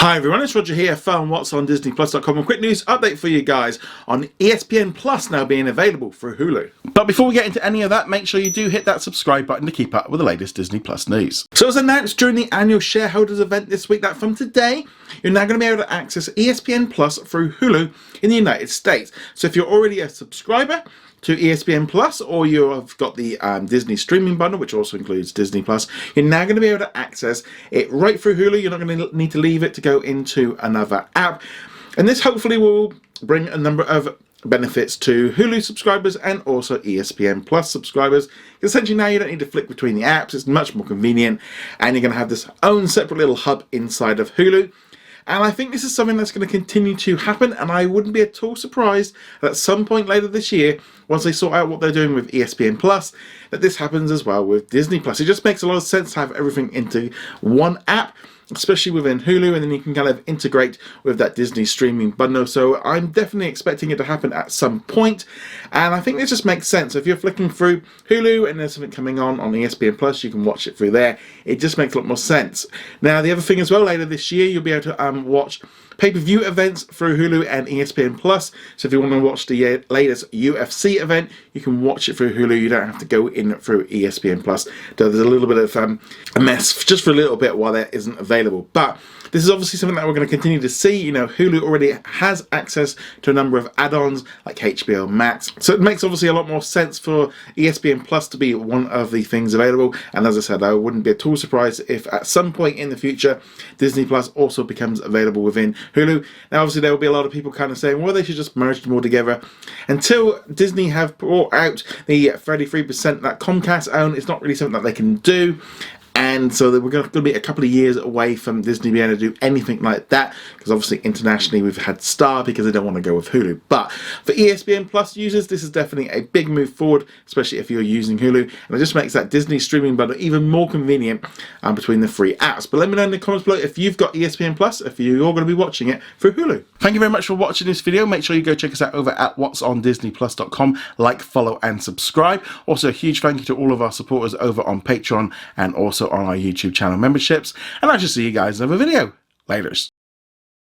Hi everyone, it's Roger here from What's on DisneyPlus.com. A quick news update for you guys on ESPN Plus now being available through Hulu. But before we get into any of that, make sure you do hit that subscribe button to keep up with the latest Disney Plus news. So as announced during the annual shareholders event this week, that from today, you're now going to be able to access ESPN Plus through Hulu in the United States. So if you're already a subscriber to ESPN Plus, or you have got the Disney streaming bundle, which also includes Disney Plus, you're now going to be able to access it right through Hulu. You're not going to need to leave it to go into another app. And this hopefully will bring a number of benefits to Hulu subscribers and also ESPN Plus subscribers. Essentially now you don't need to flick between the apps. It's much more convenient, and you're going to have this own separate little hub inside of Hulu. And I think this is something that's going to continue to happen, and I wouldn't be at all surprised that at some point later this year, once they sort out what they're doing with ESPN Plus, that this happens as well with Disney Plus. It just makes a lot of sense to have everything into one app, especially within Hulu, and then you can kind of integrate with that Disney streaming bundle. So I'm definitely expecting it to happen at some point, and I think this just makes sense. If you're flicking through Hulu and there's something coming on ESPN Plus, you can watch it through there. It just makes a lot more sense. Now the other thing as well, later this year you'll be able to watch pay-per-view events through Hulu and ESPN Plus. So if you want to watch the latest UFC event, you can watch it through Hulu. You don't have to go in through ESPN Plus. So there's a little bit of a mess just for a little bit while that isn't available. But this is obviously something that we're going to continue to see. You know, Hulu already has access to a number of add-ons like HBO Max. So it makes obviously a lot more sense for ESPN Plus to be one of the things available. And as I said, I wouldn't be at all surprised if at some point in the future, Disney Plus also becomes available within Hulu. Now obviously there will be a lot of people kind of saying, well, they should just merge them all together. Until Disney have brought out the 33% that Comcast own, it's not really something that they can do. And so we're going to be a couple of years away from Disney being able to do anything like that, because obviously internationally we've had Star because they don't want to go with Hulu. But for ESPN Plus users, this is definitely a big move forward, especially if you're using Hulu. And it just makes that Disney streaming bundle even more convenient between the free apps. But let me know in the comments below if you've got ESPN Plus, if you're going to be watching it through Hulu. Thank you very much for watching this video. Make sure you go check us out over at whatsondisneyplus.com. Like, follow and subscribe. Also a huge thank you to all of our supporters over on Patreon and also on our YouTube channel memberships, and I shall see you guys in another video. Laters.